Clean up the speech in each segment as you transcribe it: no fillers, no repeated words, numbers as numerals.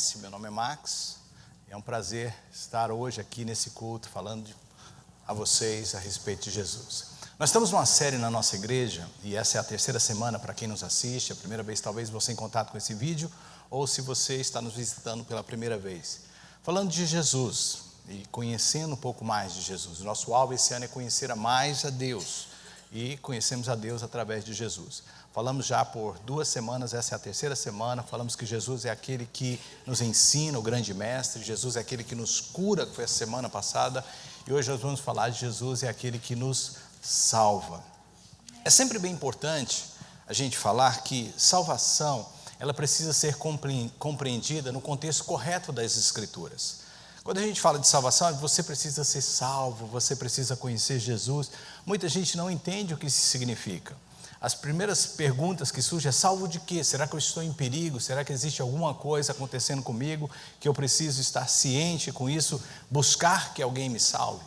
conhece, meu nome é Max. É um prazer estar hoje aqui nesse culto falando a vocês a respeito de Jesus. Nós estamos numa série na nossa igreja, e essa é a terceira semana para quem nos assiste, a primeira vez talvez você em contato com esse vídeo, ou se você está nos visitando pela primeira vez. Falando de Jesus e conhecendo um pouco mais de Jesus. O nosso alvo esse ano é conhecer mais a Deus, e conhecemos a Deus através de Jesus. Falamos já por 2 semanas, essa é a terceira semana, falamos que Jesus é aquele que nos ensina, o grande mestre, Jesus é aquele que nos cura, que foi a semana passada, e hoje nós vamos falar de Jesus é aquele que nos salva. É sempre bem importante a gente falar que salvação, ela precisa ser compreendida no contexto correto das Escrituras. Quando a gente fala de salvação, você precisa ser salvo, você precisa conhecer Jesus. Muita gente não entende o que isso significa. As primeiras perguntas que surgem é: salvo de quê? Será que eu estou em perigo? Será que existe alguma coisa acontecendo comigo que eu preciso estar ciente com isso, buscar que alguém me salve?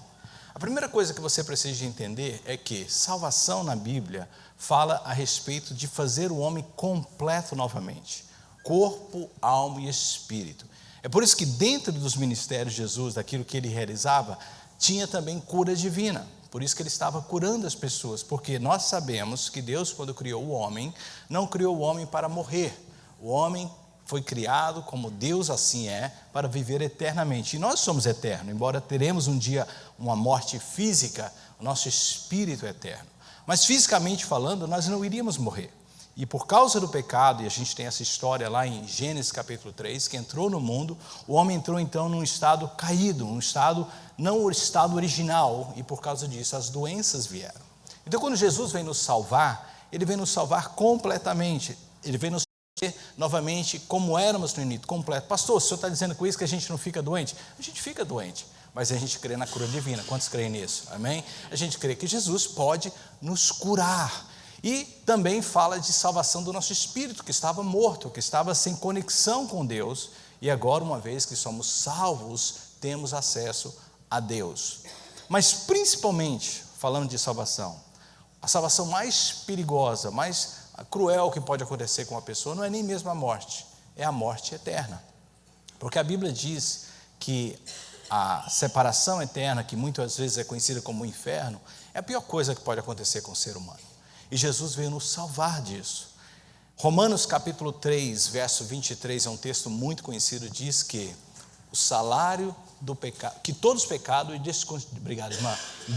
A primeira coisa que você precisa entender é que salvação na Bíblia fala a respeito de fazer o homem completo novamente, corpo, alma e espírito. É por isso que dentro dos ministérios de Jesus, daquilo que ele realizava, tinha também cura divina. Por isso que ele estava curando as pessoas, porque nós sabemos que Deus, quando criou o homem, não criou o homem para morrer. O homem foi criado como Deus assim é, para viver eternamente. E nós somos eternos, embora teremos um dia uma morte física, o nosso espírito é eterno. Mas fisicamente falando, nós não iríamos morrer. E por causa do pecado, e a gente tem essa história lá em Gênesis capítulo 3, que entrou no mundo, o homem entrou então num estado caído, um estado, não o estado original, e por causa disso as doenças vieram. Então quando Jesus vem nos salvar, ele vem nos salvar completamente, ele vem nos fazer novamente como éramos no início, completo. Pastor, o senhor está dizendo com isso que a gente não fica doente? A gente fica doente, mas a gente crê na cura divina. Quantos creem nisso? Amém? A gente crê que Jesus pode nos curar. E também fala de salvação do nosso espírito, que estava morto, que estava sem conexão com Deus, e agora, uma vez que somos salvos, temos acesso a Deus. Mas principalmente, falando de salvação, a salvação mais perigosa, mais cruel que pode acontecer com uma pessoa, não é nem mesmo a morte, é a morte eterna. Porque a Bíblia diz que a separação eterna, que muitas vezes é conhecida como o inferno, é a pior coisa que pode acontecer com o ser humano. E Jesus veio nos salvar disso. Romanos capítulo 3, verso 23, é um texto muito conhecido, diz que o salário do pecado, que todos os pecados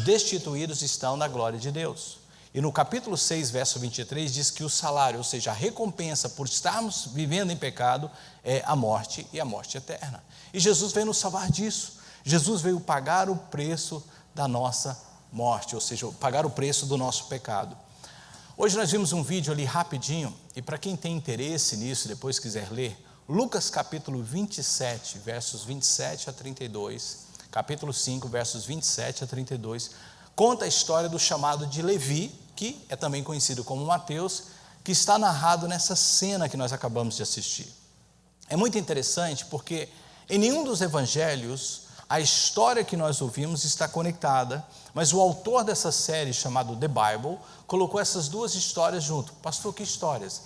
destituídos estão da glória de Deus. E no capítulo 6, verso 23, diz que o salário, ou seja, a recompensa por estarmos vivendo em pecado, é a morte e a morte eterna. E Jesus veio nos salvar disso. Jesus veio pagar o preço da nossa morte, ou seja, pagar o preço do nosso pecado. Hoje nós vimos um vídeo ali rapidinho, e para quem tem interesse nisso, depois quiser ler, Lucas capítulo 27, versos 27 a 32, capítulo 5, versos 27 a 32, conta a história do chamado de Levi, que é também conhecido como Mateus, que está narrado nessa cena que nós acabamos de assistir. É muito interessante porque em nenhum dos evangelhos a história que nós ouvimos está conectada, mas o autor dessa série, chamado The Bible, colocou essas duas histórias junto. Pastor, que histórias?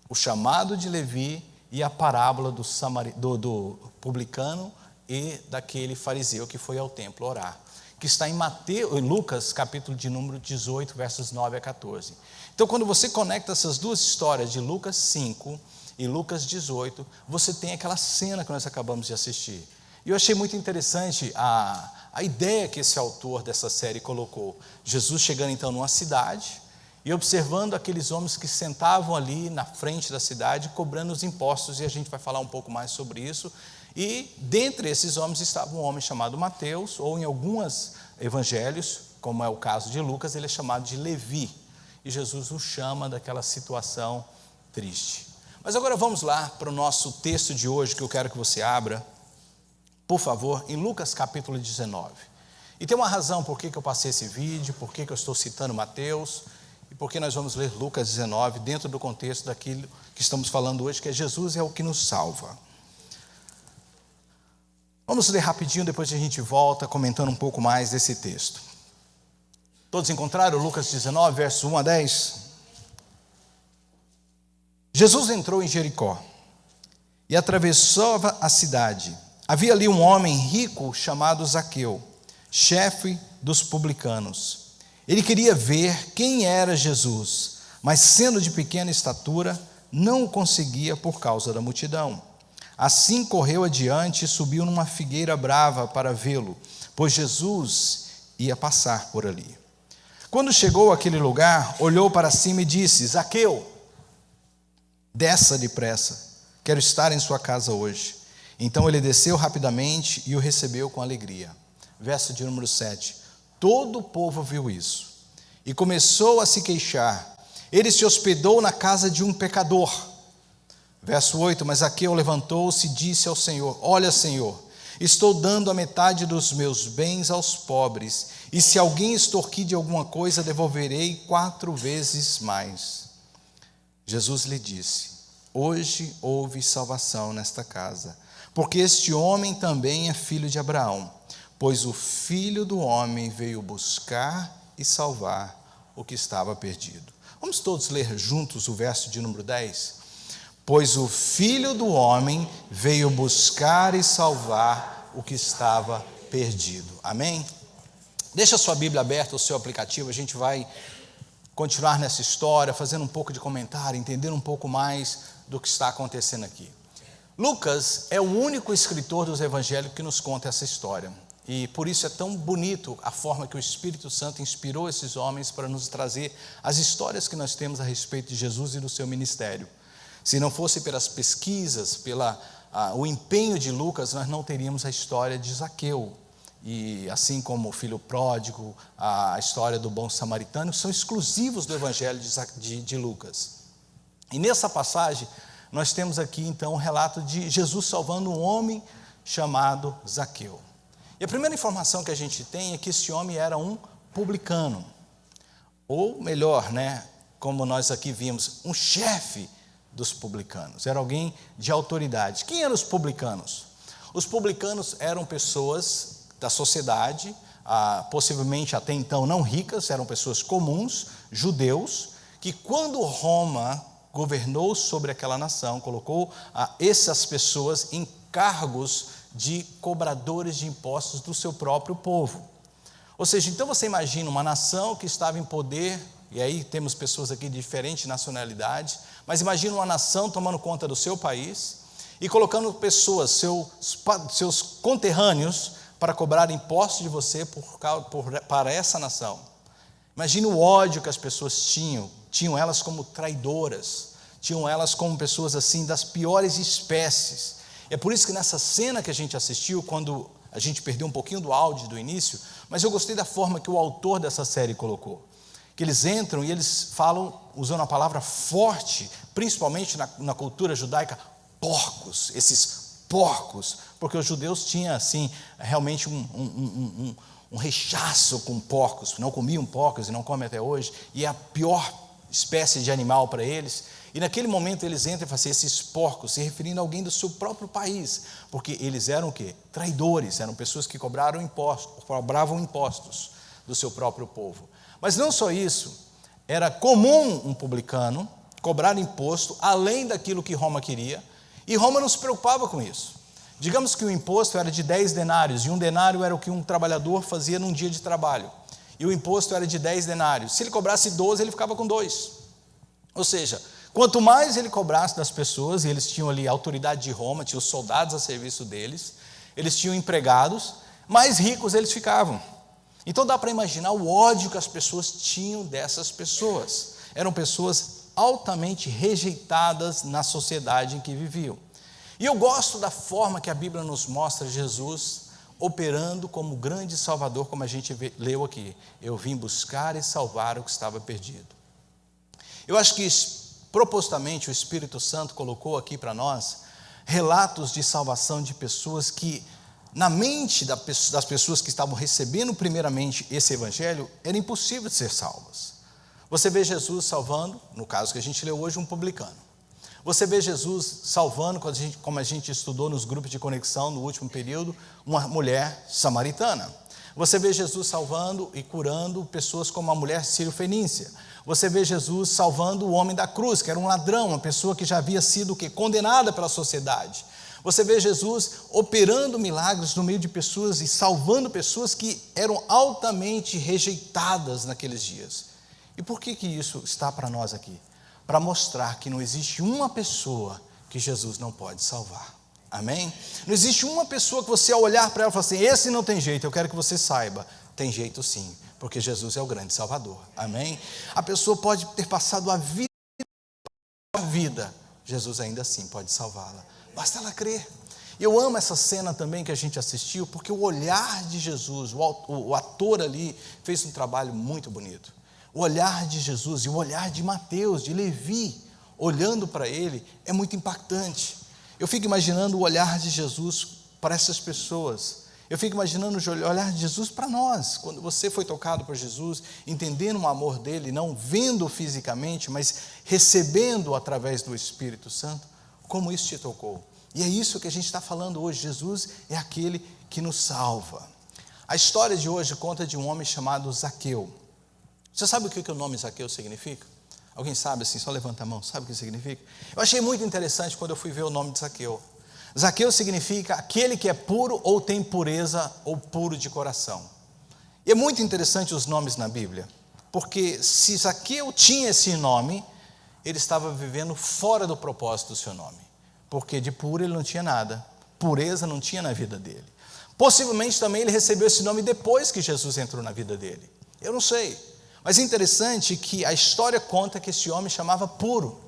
O chamado de Levi e a parábola do publicano e daquele fariseu que foi ao templo orar, que está em Lucas, capítulo de número 18, versos 9 a 14. Então, quando você conecta essas duas histórias de Lucas 5 e Lucas 18, você tem aquela cena que nós acabamos de assistir. E eu achei muito interessante a ideia que esse autor dessa série colocou. Jesus chegando então numa cidade e observando aqueles homens que sentavam ali na frente da cidade cobrando os impostos, e a gente vai falar um pouco mais sobre isso. E dentre esses homens estava um homem chamado Mateus, ou em alguns evangelhos, como é o caso de Lucas, ele é chamado de Levi, e Jesus o chama daquela situação triste. Mas agora vamos lá para o nosso texto de hoje, que eu quero que você abra, por favor, em Lucas capítulo 19. E tem uma razão por que eu passei esse vídeo, por que eu estou citando Mateus, e por que nós vamos ler Lucas 19, dentro do contexto daquilo que estamos falando hoje, que é Jesus é o que nos salva. Vamos ler rapidinho, depois a gente volta comentando um pouco mais desse texto. Todos encontraram Lucas 19, verso 1 a 10? Jesus entrou em Jericó, e atravessava a cidade. Havia ali um homem rico chamado Zaqueu, chefe dos publicanos. Ele queria ver quem era Jesus, mas sendo de pequena estatura, não o conseguia por causa da multidão. Assim correu adiante e subiu numa figueira brava para vê-lo, pois Jesus ia passar por ali. Quando chegou àquele lugar, olhou para cima e disse: Zaqueu, desça depressa, quero estar em sua casa hoje. Então ele desceu rapidamente e o recebeu com alegria. Verso de número 7. Todo o povo viu isso e começou a se queixar. Ele se hospedou na casa de um pecador. Verso 8. Mas Zaqueu levantou-se e disse ao Senhor: Olha, Senhor, estou dando a metade dos meus bens aos pobres, e se alguém extorquir de alguma coisa, devolverei 4 vezes mais. Jesus lhe disse: Hoje houve salvação nesta casa, porque este homem também é filho de Abraão, pois o Filho do Homem veio buscar e salvar o que estava perdido. Vamos todos ler juntos o verso de número 10? Pois o Filho do Homem veio buscar e salvar o que estava perdido. Amém? Deixa a sua Bíblia aberta, o seu aplicativo, a gente vai continuar nessa história, fazendo um pouco de comentário, entendendo um pouco mais do que está acontecendo aqui. Lucas é o único escritor dos evangelhos que nos conta essa história. E por isso é tão bonito a forma que o Espírito Santo inspirou esses homens para nos trazer as histórias que nós temos a respeito de Jesus e do seu ministério. Se não fosse pelas pesquisas, o empenho de Lucas, nós não teríamos a história de Zaqueu. E assim como o filho pródigo, a história do bom samaritano, são exclusivos do evangelho de Lucas. E nessa passagem, nós temos aqui então o relato de Jesus salvando um homem chamado Zaqueu. E a primeira informação que a gente tem é que esse homem era um publicano. Ou melhor, como nós aqui vimos, um chefe dos publicanos. Era alguém de autoridade. Quem eram os publicanos? Os publicanos eram pessoas da sociedade, possivelmente até então não ricas, eram pessoas comuns, judeus, que quando Roma governou sobre aquela nação, colocou essas pessoas em cargos de cobradores de impostos do seu próprio povo. Ou seja, então você imagina uma nação que estava em poder, e aí temos pessoas aqui de diferentes nacionalidades, mas imagina uma nação tomando conta do seu país e colocando pessoas, seus conterrâneos, para cobrar impostos de você para essa nação. Imagina o ódio que as pessoas tinham elas como traidoras, tinham elas como pessoas assim das piores espécies. É por isso que nessa cena que a gente assistiu, quando a gente perdeu um pouquinho do áudio do início, mas eu gostei da forma que o autor dessa série colocou, que eles entram e eles falam, usando a palavra forte, principalmente na cultura judaica, porcos, esses porcos, porque os judeus tinham assim, realmente um rechaço com porcos, não comiam porcos e não comem até hoje, e é a pior espécie de animal para eles. E naquele momento eles entram e falam assim, esses porcos, se referindo a alguém do seu próprio país, porque eles eram o quê? Traidores, eram pessoas que cobravam impostos do seu próprio povo. Mas não só isso, era comum um publicano cobrar imposto além daquilo que Roma queria, e Roma não se preocupava com isso. Digamos que o imposto era de 10 denários, e um denário era o que um trabalhador fazia num dia de trabalho, e o imposto era de 10 denários. Se ele cobrasse 12, ele ficava com 2. Ou seja, quanto mais ele cobrasse das pessoas, e eles tinham ali a autoridade de Roma, tinham soldados a serviço deles, eles tinham empregados, mais ricos eles ficavam. Então dá para imaginar o ódio que as pessoas tinham dessas pessoas. Eram pessoas altamente rejeitadas na sociedade em que viviam. E eu gosto da forma que a Bíblia nos mostra Jesus operando como grande salvador, como a gente leu aqui. Eu vim buscar e salvar o que estava perdido. Eu acho que propositalmente o Espírito Santo colocou aqui para nós relatos de salvação de pessoas que, na mente das pessoas que estavam recebendo primeiramente esse evangelho, era impossível de ser salvas. Você vê Jesus salvando, no caso que a gente leu hoje, um publicano. Você vê Jesus salvando, como a gente estudou nos grupos de conexão no último período, uma mulher samaritana. Você vê Jesus salvando e curando pessoas como a mulher sírio-fenícia. Você vê Jesus salvando o homem da cruz, que era um ladrão, uma pessoa que já havia sido condenada pela sociedade. Você vê Jesus operando milagres no meio de pessoas e salvando pessoas que eram altamente rejeitadas naqueles dias. E por que isso está para nós aqui? Para mostrar que não existe uma pessoa que Jesus não pode salvar. Amém? Não existe uma pessoa que você, ao olhar para ela, fala assim: esse não tem jeito. Eu quero que você saiba, tem jeito sim, porque Jesus é o grande Salvador. Amém? A pessoa pode ter passado a vida, Jesus ainda assim pode salvá-la, basta ela crer. Eu amo essa cena também que a gente assistiu, porque o olhar de Jesus, o ator ali fez um trabalho muito bonito. O olhar de Jesus e o olhar de Mateus, de Levi, olhando para ele, é muito impactante. Eu fico imaginando o olhar de Jesus para essas pessoas. Eu fico imaginando o olhar de Jesus para nós. Quando você foi tocado por Jesus, entendendo o amor dele, não vendo fisicamente, mas recebendo através do Espírito Santo, como isso te tocou. E é isso que a gente está falando hoje. Jesus é aquele que nos salva. A história de hoje conta de um homem chamado Zaqueu. Você sabe o que o nome Zaqueu significa? Alguém sabe assim? Só levanta a mão. Sabe o que significa? Eu achei muito interessante quando eu fui ver o nome de Zaqueu. Zaqueu significa aquele que é puro ou tem pureza ou puro de coração. E é muito interessante os nomes na Bíblia, porque se Zaqueu tinha esse nome, ele estava vivendo fora do propósito do seu nome, porque de puro ele não tinha nada, pureza não tinha na vida dele. Possivelmente também ele recebeu esse nome depois que Jesus entrou na vida dele. Eu não sei. Mas é interessante que a história conta que esse homem chamava puro,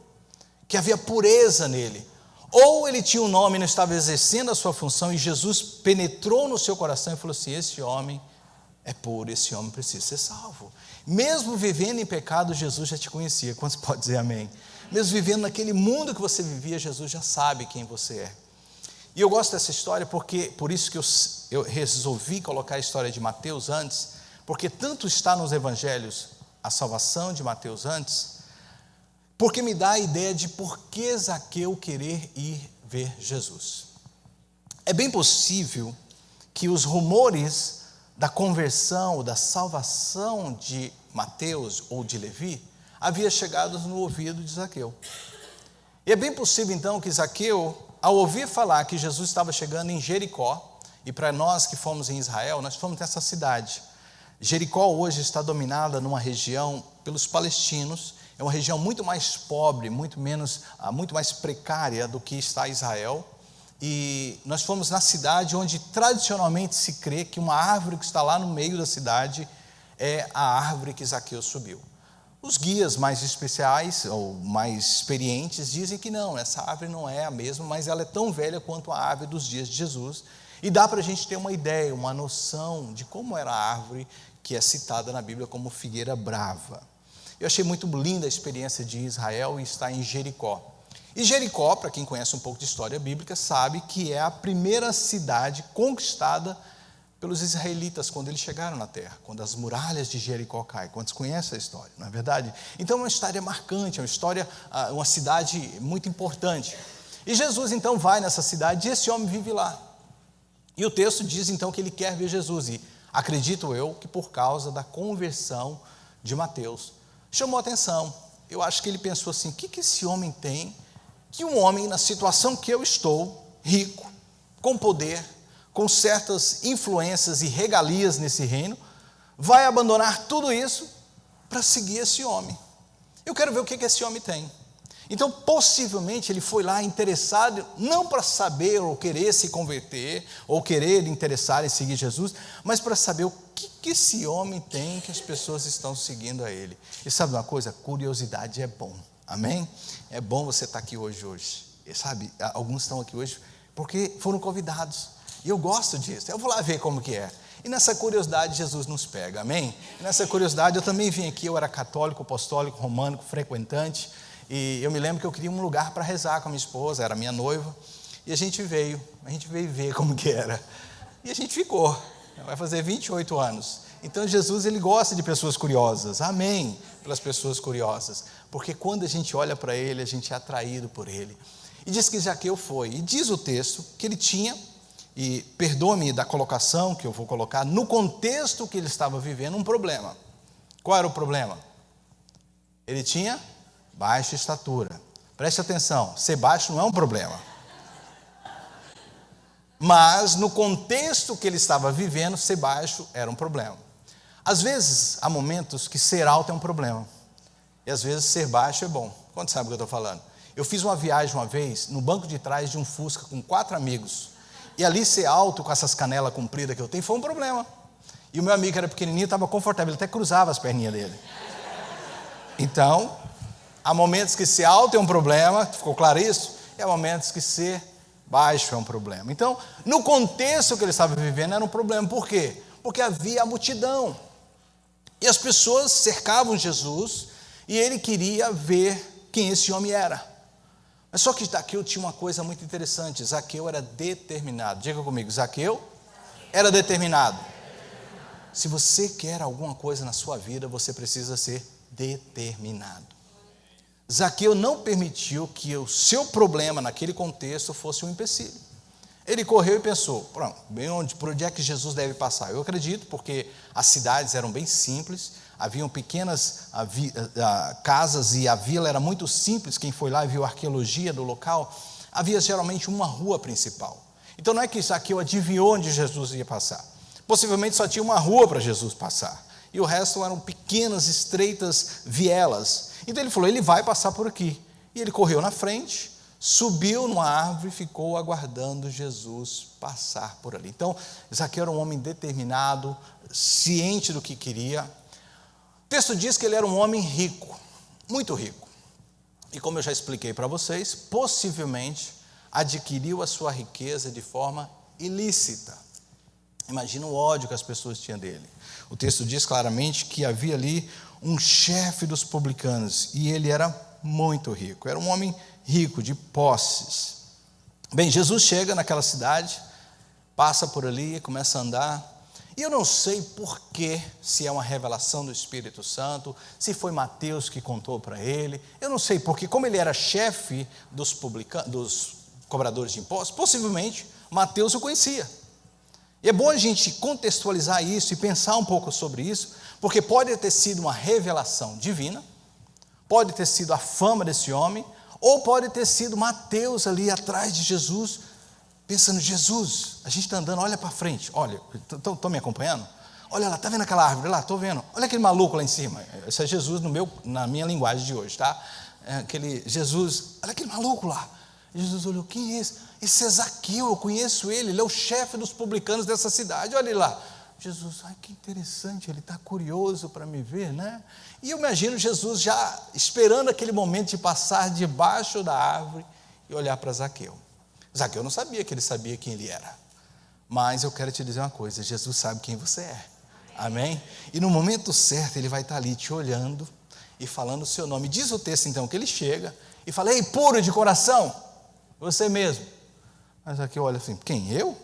que havia pureza nele. Ou ele tinha um nome e não estava exercendo a sua função, e Jesus penetrou no seu coração e falou assim: esse homem é puro, esse homem precisa ser salvo. Mesmo vivendo em pecado, Jesus já te conhecia. Quantos podem dizer amém? Mesmo vivendo naquele mundo que você vivia, Jesus já sabe quem você é. E eu gosto dessa história porque, por isso que eu resolvi colocar a história de Mateus antes, porque tanto está nos evangelhos a salvação de Mateus antes, porque me dá a ideia de por que Zaqueu querer ir ver Jesus. É bem possível que os rumores da conversão, da salvação de Mateus ou de Levi, havia chegado no ouvido de Zaqueu. E é bem possível então que Zaqueu, ao ouvir falar que Jesus estava chegando em Jericó, e para nós que fomos em Israel, nós fomos nessa cidade. Jericó hoje está dominada numa região pelos palestinos, é uma região muito mais pobre, muito mais precária do que está Israel. E nós fomos na cidade onde tradicionalmente se crê que uma árvore que está lá no meio da cidade é a árvore que Zaqueu subiu. Os guias mais especiais ou mais experientes dizem que não, essa árvore não é a mesma, mas ela é tão velha quanto a árvore dos dias de Jesus. E dá para a gente ter uma ideia, uma noção de como era a árvore que é citada na Bíblia como figueira brava. Eu achei muito linda a experiência de Israel e estar em Jericó. E Jericó, para quem conhece um pouco de história bíblica, sabe que é a primeira cidade conquistada pelos israelitas quando eles chegaram na terra, quando as muralhas de Jericó caem. Quantos conhecem a história, não é verdade? Então é uma história marcante, uma cidade muito importante. E Jesus então vai nessa cidade e esse homem vive lá. E o texto diz então que ele quer ver Jesus, e acredito eu que por causa da conversão de Mateus, chamou a atenção. Eu acho que ele pensou assim: o que esse homem tem, que um homem na situação que eu estou, rico, com poder, com certas influências e regalias nesse reino, vai abandonar tudo isso para seguir esse homem? Eu quero ver o que esse homem tem. Então, possivelmente, ele foi lá interessado, não para saber ou querer se converter, ou querer interessar em seguir Jesus, mas para saber o que esse homem tem que as pessoas estão seguindo a ele. E sabe uma coisa? Curiosidade é bom, amém? É bom você estar aqui hoje. E sabe, alguns estão aqui hoje porque foram convidados, e eu gosto disso, eu vou lá ver como que é. E nessa curiosidade Jesus nos pega, amém? E nessa curiosidade eu também vim aqui, eu era católico, apostólico, românico, frequentante, e eu me lembro que eu queria um lugar para rezar com a minha esposa, era minha noiva, e a gente veio ver como que era, e a gente ficou, vai fazer 28 anos, então Jesus ele gosta de pessoas curiosas, amém, pelas pessoas curiosas, porque quando a gente olha para ele, a gente é atraído por ele, e diz que Zaqueu foi, e diz o texto que ele tinha e perdoe-me da colocação que eu vou colocar, no contexto que ele estava vivendo, um problema. Qual era o problema? Ele tinha baixa estatura. Preste atenção, ser baixo não é um problema. Mas no contexto que ele estava vivendo, ser baixo era um problema. Às vezes, há momentos que ser alto é um problema. E às vezes ser baixo é bom. Quanto sabe o que eu estou falando? Eu fiz uma viagem uma vez, no banco de trás de um Fusca com 4 amigos. E ali ser alto com essas canelas compridas que eu tenho foi um problema. E o meu amigo que era pequenininho estava confortável, ele até cruzava as perninhas dele. Então, há momentos que ser alto é um problema, ficou claro isso? E há momentos que ser baixo é um problema. Então, no contexto que ele estava vivendo era um problema. Por quê? Porque havia a multidão. E as pessoas cercavam Jesus e ele queria ver quem esse homem era. Mas só que Zaqueu tinha uma coisa muito interessante. Zaqueu era determinado. Diga comigo, Zaqueu era determinado. Se você quer alguma coisa na sua vida, você precisa ser determinado. Zaqueu não permitiu que o seu problema naquele contexto fosse um empecilho. Ele correu e pensou, pronto, por onde é que Jesus deve passar? Eu acredito, porque as cidades eram bem simples, haviam pequenas casas e a vila era muito simples. Quem foi lá e viu a arqueologia do local, havia geralmente uma rua principal. Então não é que Zaqueu adivinhou onde Jesus ia passar. Possivelmente só tinha uma rua para Jesus passar. E o resto eram pequenas, estreitas vielas. Então ele falou, ele vai passar por aqui. E ele correu na frente, subiu numa árvore e ficou aguardando Jesus passar por ali. Então, Zaqueu era um homem determinado, ciente do que queria. O texto diz que ele era um homem rico, muito rico. E como eu já expliquei para vocês, possivelmente adquiriu a sua riqueza de forma ilícita. Imagina o ódio que as pessoas tinham dele. O texto diz claramente que havia ali um chefe dos publicanos e ele era muito rico, era um homem rico, de posses. Bem, Jesus chega naquela cidade, passa por ali, começa a andar, e eu não sei porquê, se é uma revelação do Espírito Santo, se foi Mateus que contou para ele, eu não sei porque, como ele era chefe dos cobradores de impostos, possivelmente Mateus o conhecia. E é bom a gente contextualizar isso e pensar um pouco sobre isso, porque pode ter sido uma revelação divina, pode ter sido a fama desse homem, ou pode ter sido Mateus ali atrás de Jesus, pensando, Jesus, a gente está andando, olha para frente, olha, estão me acompanhando? Olha lá, está vendo aquela árvore lá? Estou vendo, olha aquele maluco lá em cima. Esse é Jesus na minha linguagem de hoje, tá? Aquele Jesus, olha aquele maluco lá. Jesus olhou, quem é esse? Esse é Zaqueu, eu conheço ele é o chefe dos publicanos dessa cidade, olha ele lá. Jesus, ai que interessante, ele está curioso para me ver, né? E eu imagino Jesus já esperando aquele momento de passar debaixo da árvore e olhar para Zaqueu. Zaqueu não sabia que ele sabia quem ele era, mas eu quero te dizer uma coisa, Jesus sabe quem você é, amém? E no momento certo ele vai estar ali te olhando e falando o seu nome. Diz o texto então que ele chega e fala, ei, puro de coração, você mesmo. Mas Zaqueu olha assim, quem, eu?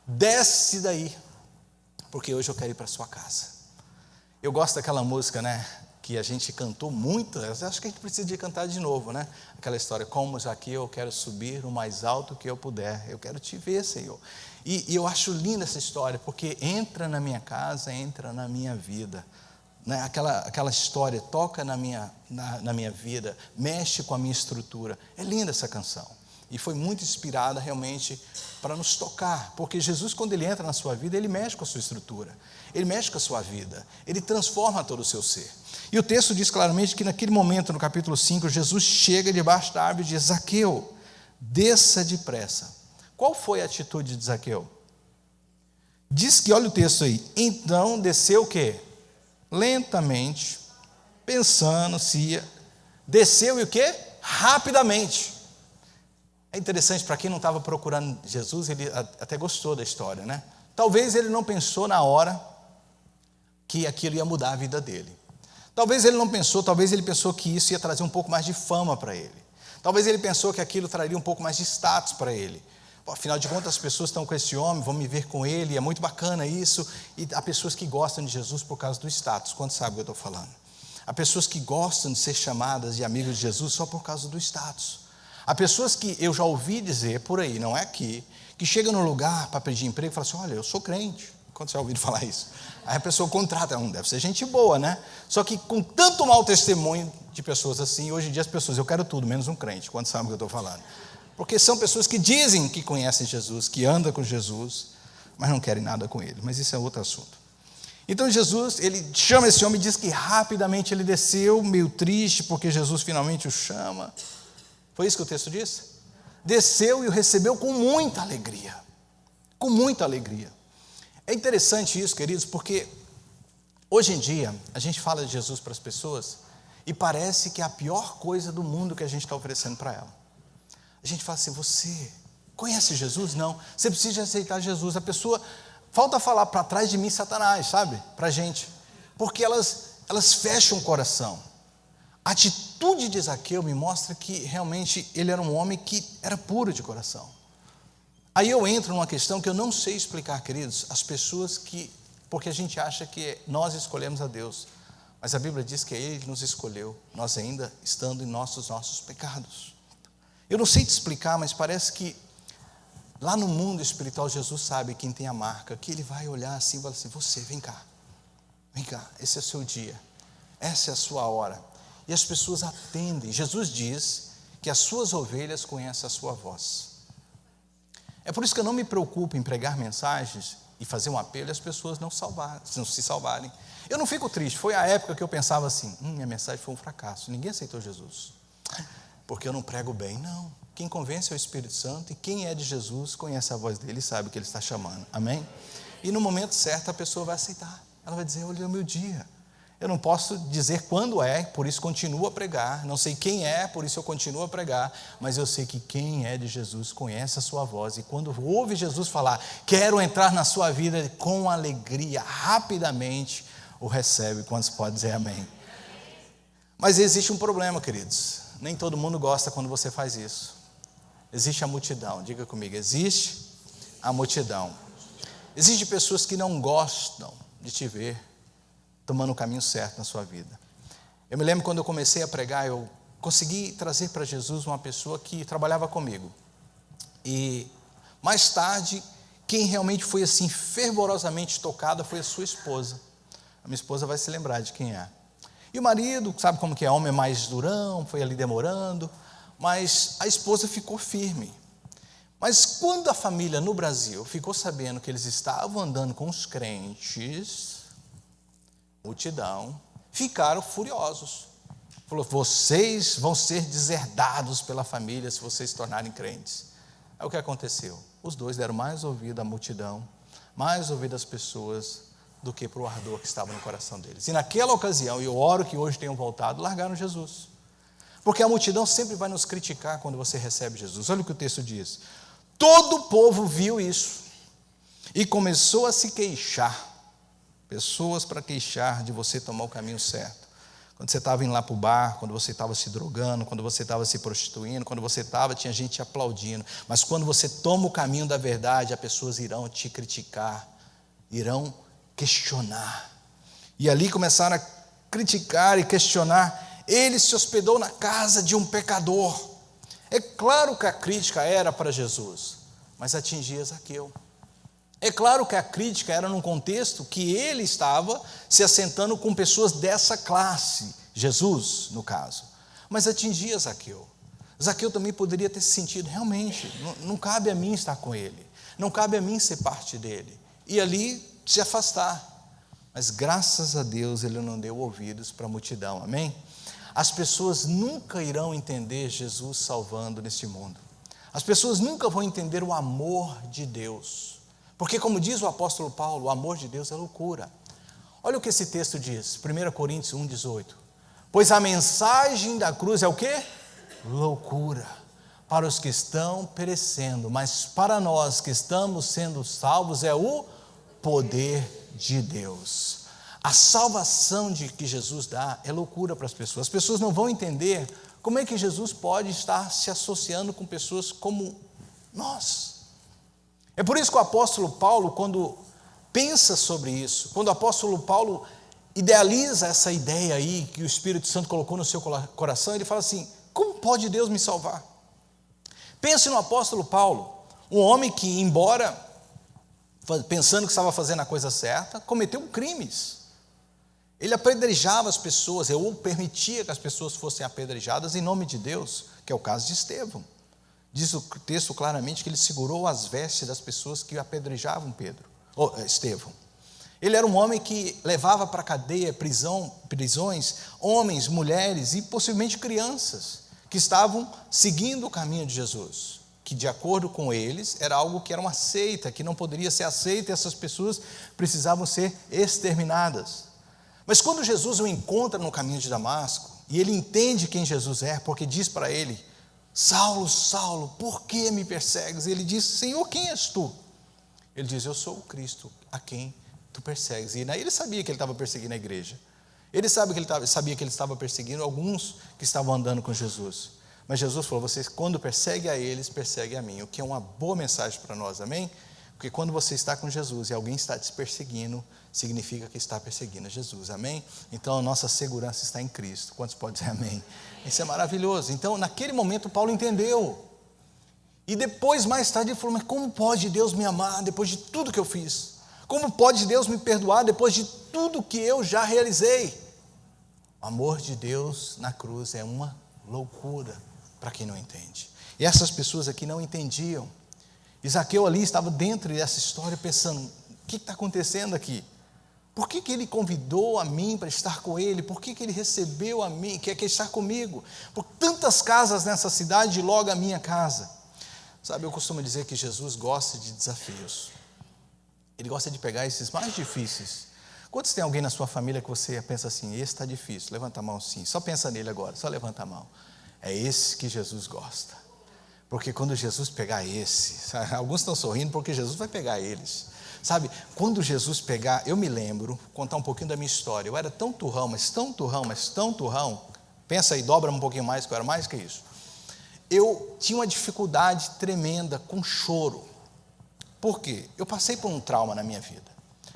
Desce daí, porque hoje eu quero ir para a sua casa. Eu gosto daquela música, né, que a gente cantou muito, eu acho que a gente precisa de cantar de novo, né, aquela história, como Zaqueu, eu quero subir o mais alto que eu puder, eu quero te ver, Senhor. E eu acho linda essa história, porque entra na minha casa, entra na minha vida, né, aquela história, toca na minha vida, mexe com a minha estrutura, é linda essa canção. E foi muito inspirada realmente para nos tocar, porque Jesus, quando ele entra na sua vida, ele mexe com a sua estrutura, ele mexe com a sua vida, ele transforma todo o seu ser. E o texto diz claramente que naquele momento, no capítulo 5, Jesus chega debaixo da árvore e diz, Zaqueu, desça depressa. Qual foi a atitude de Zaqueu? Diz que, olha o texto aí, então desceu o quê? Lentamente, pensando se ia, desceu e o quê? Rapidamente. É interessante, para quem não estava procurando Jesus, ele até gostou da história, né? Talvez ele não pensou na hora que aquilo ia mudar a vida dele. Talvez ele pensou que isso ia trazer um pouco mais de fama para ele. Talvez ele pensou que aquilo traria um pouco mais de status para ele. Afinal de contas, as pessoas estão com esse homem, vão me ver com ele, é muito bacana isso. E há pessoas que gostam de Jesus por causa do status. Quantos sabem o que eu estou falando? Há pessoas que gostam de ser chamadas de amigos de Jesus só por causa do status. Há pessoas que eu já ouvi dizer por aí, não é aqui, que chega no lugar para pedir emprego e fala assim: olha, eu sou crente. Quando você já ouviu falar isso? Aí a pessoa contrata, não deve ser gente boa, né? Só que com tanto mau testemunho de pessoas assim, hoje em dia as pessoas, eu quero tudo, menos um crente. Quantos sabem o que eu estou falando? Porque são pessoas que dizem que conhecem Jesus, que andam com Jesus, mas não querem nada com ele. Mas isso é outro assunto. Então Jesus, ele chama esse homem e diz que rapidamente ele desceu, meio triste, porque Jesus finalmente o chama. Foi isso que o texto diz? Desceu e o recebeu com muita alegria. Com muita alegria. É interessante isso, queridos, porque hoje em dia a gente fala de Jesus para as pessoas e parece que é a pior coisa do mundo que a gente está oferecendo para ela. A gente fala assim: você conhece Jesus? Não. Você precisa aceitar Jesus. A pessoa, falta falar para trás de mim Satanás, sabe? Para a gente. Porque elas fecham o coração. A atitude de Zaqueu me mostra que realmente ele era um homem que era puro de coração. Aí eu entro numa questão que eu não sei explicar, queridos, as pessoas porque a gente acha que nós escolhemos a Deus, mas a Bíblia diz que Ele nos escolheu, nós ainda estando em nossos pecados. Eu não sei te explicar, mas parece que lá no mundo espiritual Jesus sabe quem tem a marca, que Ele vai olhar assim e falar assim: você, vem cá, esse é o seu dia, essa é a sua hora. E as pessoas atendem. Jesus diz que as suas ovelhas conhecem a sua voz. É por isso que eu não me preocupo em pregar mensagens e fazer um apelo e as pessoas não se salvarem. Eu não fico triste. Foi a época que eu pensava assim: minha mensagem foi um fracasso, ninguém aceitou Jesus, porque eu não prego bem. Não, quem convence é o Espírito Santo, e quem é de Jesus conhece a voz dele e sabe o que ele está chamando, amém? E no momento certo a pessoa vai aceitar, ela vai dizer: olha, é o meu dia. Eu não posso dizer quando é, por isso continuo a pregar. Não sei quem é, por isso eu continuo a pregar. Mas eu sei que quem é de Jesus conhece a sua voz. E quando ouve Jesus falar: quero entrar na sua vida, com alegria, rapidamente o recebe. Quantos podem dizer amém? Mas existe um problema, queridos. Nem todo mundo gosta quando você faz isso. Existe a multidão. Diga comigo: existe a multidão. Existem pessoas que não gostam de te ver tomando o caminho certo na sua vida. Eu me lembro quando eu comecei a pregar, eu consegui trazer para Jesus uma pessoa que trabalhava comigo. E mais tarde, quem realmente foi assim fervorosamente tocada foi a sua esposa. A minha esposa vai se lembrar de quem é. E o marido, sabe como que é, homem mais durão, foi ali demorando, mas a esposa ficou firme. Mas quando a família no Brasil ficou sabendo que eles estavam andando com os crentes, multidão, ficaram furiosos. Falou: vocês vão ser deserdados pela família se vocês se tornarem crentes. Aí o que aconteceu? Os dois deram mais ouvido à multidão, mais ouvido às pessoas, do que para o ardor que estava no coração deles. E naquela ocasião, e eu oro que hoje tenham voltado, largaram Jesus. Porque a multidão sempre vai nos criticar quando você recebe Jesus. Olha o que o texto diz: todo o povo viu isso e começou a se queixar. Pessoas para queixar de você tomar o caminho certo. Quando você estava indo lá para o bar, quando você estava se drogando, quando você estava se prostituindo, quando você tinha gente te aplaudindo. Mas quando você toma o caminho da verdade, as pessoas irão te criticar, irão questionar. E ali começaram a criticar e questionar. Ele se hospedou na casa de um pecador. É claro que a crítica era para Jesus, mas atingia Zaqueu. É claro que a crítica era num contexto que ele estava se assentando com pessoas dessa classe, Jesus, no caso. Mas atingia Zaqueu. Zaqueu também poderia ter se sentido: realmente, não cabe a mim estar com ele, não cabe a mim ser parte dele. E ali se afastar. Mas graças a Deus ele não deu ouvidos para a multidão, amém? As pessoas nunca irão entender Jesus salvando neste mundo. As pessoas nunca vão entender o amor de Deus. Porque, como diz o apóstolo Paulo, o amor de Deus é loucura. Olha o que esse texto diz, 1 Coríntios 1,18. Pois a mensagem da cruz é o quê? Loucura para os que estão perecendo, mas para nós que estamos sendo salvos é o poder de Deus. A salvação que Jesus dá é loucura para as pessoas. As pessoas não vão entender como é que Jesus pode estar se associando com pessoas como nós. É por isso que o apóstolo Paulo, quando pensa sobre isso, quando o apóstolo Paulo idealiza essa ideia aí que o Espírito Santo colocou no seu coração, ele fala assim: como pode Deus me salvar? Pense no apóstolo Paulo, um homem que, embora pensando que estava fazendo a coisa certa, cometeu crimes. Ele apedrejava as pessoas, ou permitia que as pessoas fossem apedrejadas em nome de Deus, que é o caso de Estevão. Diz o texto claramente que ele segurou as vestes das pessoas que apedrejavam Estevão. Ele era um homem que levava para a cadeia, prisões, homens, mulheres e possivelmente crianças que estavam seguindo o caminho de Jesus, que de acordo com eles era algo que era uma seita, que não poderia ser aceita, e essas pessoas precisavam ser exterminadas. Mas quando Jesus o encontra no caminho de Damasco, e ele entende quem Jesus é, porque diz para ele: Saulo, Saulo, por que me persegues? Ele diz: Senhor, quem és tu? Ele diz: eu sou o Cristo, a quem tu persegues. E ele sabia que ele estava perseguindo a igreja. Ele sabia que ele estava perseguindo alguns que estavam andando com Jesus. Mas Jesus falou: vocês, quando persegue a eles, persegue a mim. O que é uma boa mensagem para nós, amém? Porque quando você está com Jesus e alguém está te perseguindo, significa que está perseguindo a Jesus, amém? Então a nossa segurança está em Cristo. Quantos podem dizer amém? Isso é maravilhoso. Então naquele momento Paulo entendeu. E depois, mais tarde, ele falou: mas como pode Deus me amar depois de tudo que eu fiz? Como pode Deus me perdoar depois de tudo que eu já realizei? O amor de Deus na cruz é uma loucura para quem não entende. E essas pessoas aqui não entendiam. E Zaqueu ali estava dentro dessa história pensando: o que está acontecendo aqui? Por que ele convidou a mim para estar com ele? Por que ele recebeu a mim, quer estar comigo? Por tantas casas nessa cidade e logo a minha casa. Sabe, eu costumo dizer que Jesus gosta de desafios. Ele gosta de pegar esses mais difíceis. Quantos tem alguém na sua família que você pensa assim: esse está difícil? Levanta a mão sim, só pensa nele agora, só levanta a mão. É esse que Jesus gosta. Porque quando Jesus pegar esse, sabe, alguns estão sorrindo porque Jesus vai pegar eles. Sabe, quando Jesus pegar, eu me lembro, contar um pouquinho da minha história. Eu era tão turrão, mas tão turrão, mas tão turrão. Pensa aí, dobra um pouquinho mais, que eu era mais que isso. Eu tinha uma dificuldade tremenda com choro. Por quê? Eu passei por um trauma na minha vida.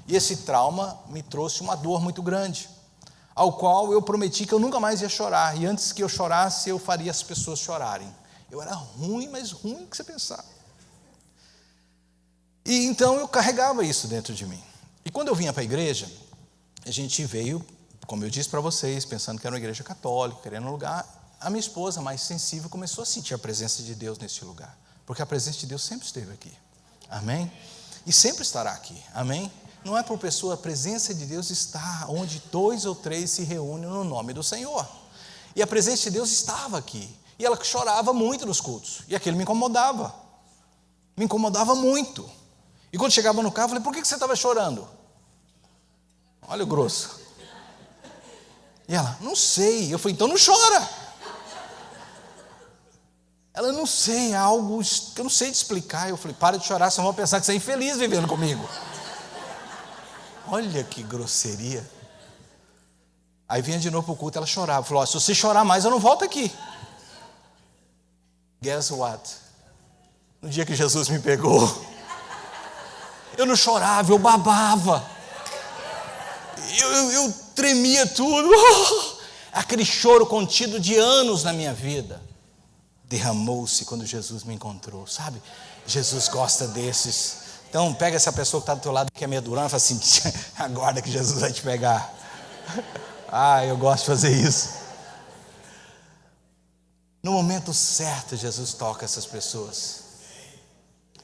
E esse trauma me trouxe uma dor muito grande, ao qual eu prometi que eu nunca mais ia chorar. E antes que eu chorasse, eu faria as pessoas chorarem. Eu era ruim, mas ruim que você pensar. E então eu carregava isso dentro de mim. E quando eu vinha para a igreja, a gente veio, como eu disse para vocês, pensando que era uma igreja católica, querendo um lugar. A minha esposa, mais sensível, começou a sentir a presença de Deus nesse lugar. Porque a presença de Deus sempre esteve aqui. Amém? E sempre estará aqui. Amém? Não é por pessoa, a presença de Deus está onde 2 ou 3 se reúnem no nome do Senhor. E a presença de Deus estava aqui. E ela chorava muito nos cultos. E aquilo me incomodava. Me incomodava muito. E quando chegava no carro, eu falei: por que você estava chorando? Olha o grosso. E ela: não sei. Eu falei: então não chora. Ela: não sei, é algo que eu não sei te explicar. Eu falei: para de chorar, senão vão pensar que você é infeliz vivendo comigo. Olha que grosseria. Aí vinha de novo para o culto, ela chorava. Falou: se você chorar mais, eu não volto aqui. Guess what? No dia que Jesus me pegou, eu não chorava, eu babava. Eu tremia tudo. Aquele choro contido de anos na minha vida derramou-se quando Jesus me encontrou, sabe? Jesus gosta desses. Então pega essa pessoa que está do teu lado, que é meio durão, e fala assim: aguarda que Jesus vai te pegar. Eu gosto de fazer isso. No momento certo, Jesus toca essas pessoas.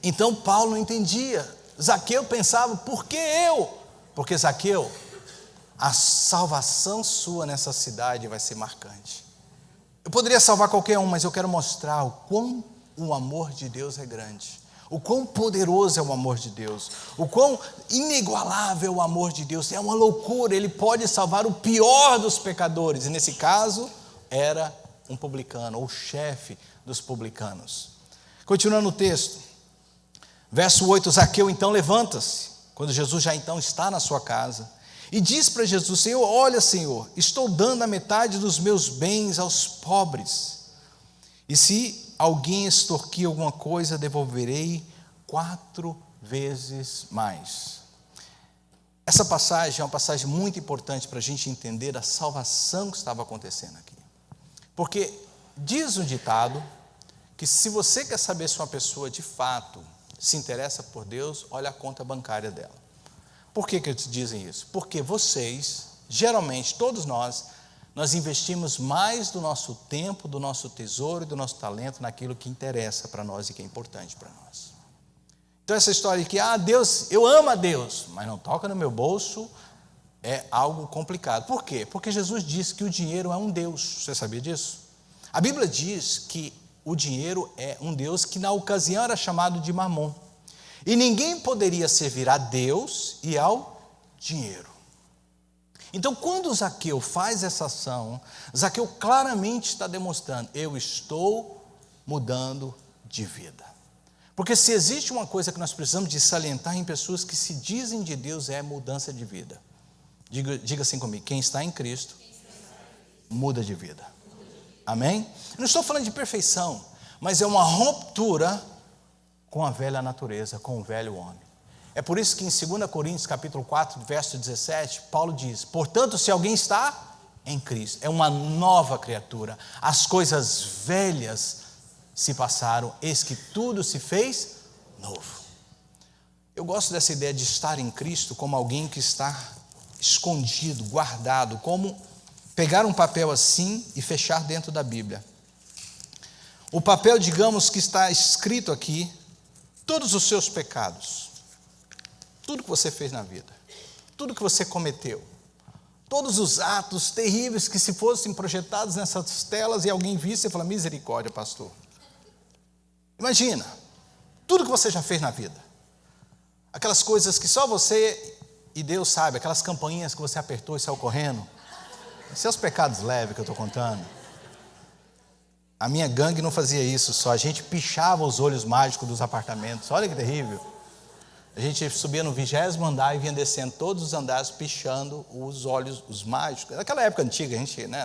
Então Paulo não entendia. Zaqueu pensava: por que eu? Porque Zaqueu, a salvação sua nessa cidade vai ser marcante. Eu poderia salvar qualquer um, mas eu quero mostrar o quão o amor de Deus é grande, o quão poderoso é o amor de Deus, o quão inigualável é o amor de Deus. É uma loucura, Ele pode salvar o pior dos pecadores. E nesse caso, era um publicano, ou chefe dos publicanos. Continuando o texto, verso 8, Zaqueu então levanta-se, quando Jesus já então está na sua casa, e diz para Jesus: Senhor, olha, Senhor, estou dando a metade dos meus bens aos pobres, e se alguém extorquir alguma coisa, devolverei 4 vezes mais. Essa passagem é uma passagem muito importante para a gente entender a salvação que estava acontecendo aqui. Porque diz o ditado que se você quer saber se uma pessoa de fato se interessa por Deus, olha a conta bancária dela. Por que eles dizem isso? Porque vocês, geralmente, todos nós investimos mais do nosso tempo, do nosso tesouro e do nosso talento naquilo que interessa para nós e que é importante para nós. Então essa história de que, Deus, eu amo a Deus, mas não toca no meu bolso, é algo complicado. Por quê? Porque Jesus disse que o dinheiro é um Deus. Você sabia disso? A Bíblia diz que o dinheiro é um Deus que na ocasião era chamado de Mamon. E ninguém poderia servir a Deus e ao dinheiro. Então, quando Zaqueu faz essa ação, Zaqueu claramente está demonstrando: eu estou mudando de vida. Porque se existe uma coisa que nós precisamos de salientar em pessoas que se dizem de Deus, é mudança de vida. Diga assim comigo: quem está em Cristo, muda de vida. Amém? Eu não estou falando de perfeição, mas é uma ruptura com a velha natureza, com o velho homem. É por isso que em 2 Coríntios capítulo 4, verso 17, Paulo diz: portanto, se alguém está em Cristo, é uma nova criatura, as coisas velhas se passaram, eis que tudo se fez novo. Eu gosto dessa ideia de estar em Cristo como alguém que está escondido, guardado, como pegar um papel assim e fechar dentro da Bíblia. O papel, digamos, que está escrito aqui, todos os seus pecados, tudo que você fez na vida, tudo que você cometeu, todos os atos terríveis que, se fossem projetados nessas telas e alguém visse, você fala: misericórdia, pastor. Imagina, tudo que você já fez na vida, aquelas coisas que só você e Deus sabe, aquelas campainhas que você apertou e saiu correndo, seus pecados leves que eu estou contando. A minha gangue não fazia isso só, a gente pichava os olhos mágicos dos apartamentos, olha que terrível. A gente subia no 20º andar e vinha descendo todos os andares pichando os olhos, os mágicos. Naquela época antiga,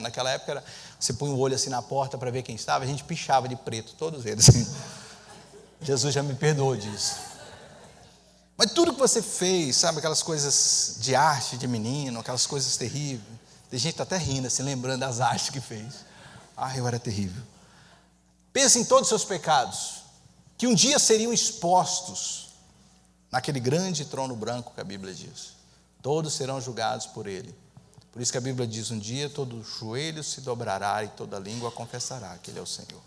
naquela época você punha o olho assim na porta para ver quem estava, a gente pichava de preto, todos eles. Jesus já me perdoou disso. Mas tudo que você fez, sabe, aquelas coisas de arte de menino, aquelas coisas terríveis. Tem gente até rindo, assim, lembrando das artes que fez. Eu era terrível. Pense em todos os seus pecados, que um dia seriam expostos naquele grande trono branco que a Bíblia diz. Todos serão julgados por ele. Por isso que a Bíblia diz: um dia todo joelho se dobrará e toda língua confessará que ele é o Senhor.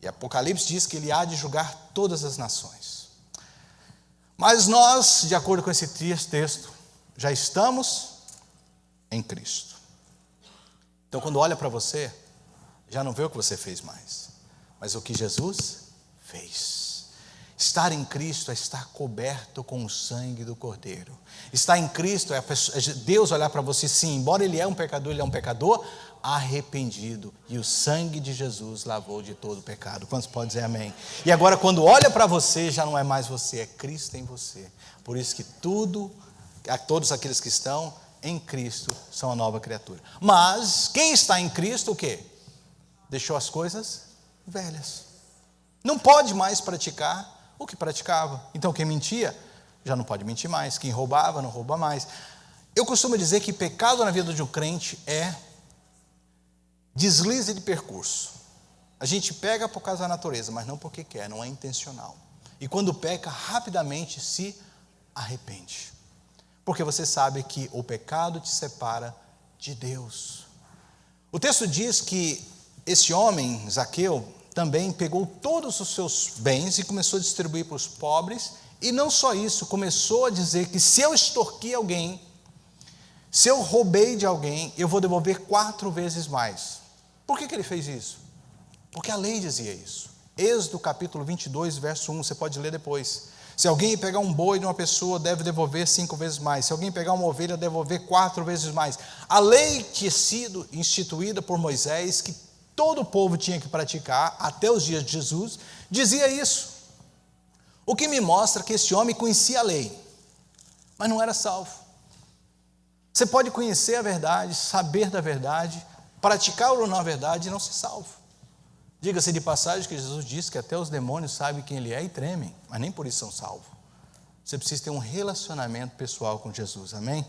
E Apocalipse diz que ele há de julgar todas as nações. Mas nós, de acordo com esse texto, já estamos em Cristo. Então, quando olha para você, já não vê o que você fez mais, mas o que Jesus fez. Estar em Cristo é estar coberto com o sangue do Cordeiro. Estar em Cristo é Deus olhar para você, sim, embora Ele é um pecador, Ele é um pecador arrependido, e o sangue de Jesus lavou de todo o pecado. Quantos podem dizer amém? E agora, quando olha para você, já não é mais você, é Cristo em você. Por isso que todos aqueles que estão em Cristo são a nova criatura. Mas quem está em Cristo, o quê? Deixou as coisas velhas. Não pode mais praticar o que praticava. Então quem mentia, já não pode mentir mais. Quem roubava, não rouba mais. Eu costumo dizer que pecado na vida de um crente é deslize de percurso. A gente pega por causa da natureza, mas não porque quer, não é intencional. E quando peca, rapidamente se arrepende. Porque você sabe que o pecado te separa de Deus. O texto diz que esse homem, Zaqueu, também pegou todos os seus bens e começou a distribuir para os pobres. E não só isso, começou a dizer que se eu extorqui alguém, se eu roubei de alguém, eu vou devolver 4 vezes mais. Por que ele fez isso? Porque a lei dizia isso. Êxodo capítulo 22, verso 1, você pode ler depois. Se alguém pegar um boi de uma pessoa, deve devolver 5 vezes mais. Se alguém pegar uma ovelha, devolver 4 vezes mais. A lei tinha sido instituída por Moisés, que todo o povo tinha que praticar, até os dias de Jesus, dizia isso. O que me mostra que esse homem conhecia a lei, mas não era salvo. Você pode conhecer a verdade, saber da verdade, praticar ou não a verdade e não ser salvo. Diga-se de passagem que Jesus disse que até os demônios sabem quem Ele é e tremem, mas nem por isso são salvos. Você precisa ter um relacionamento pessoal com Jesus, amém?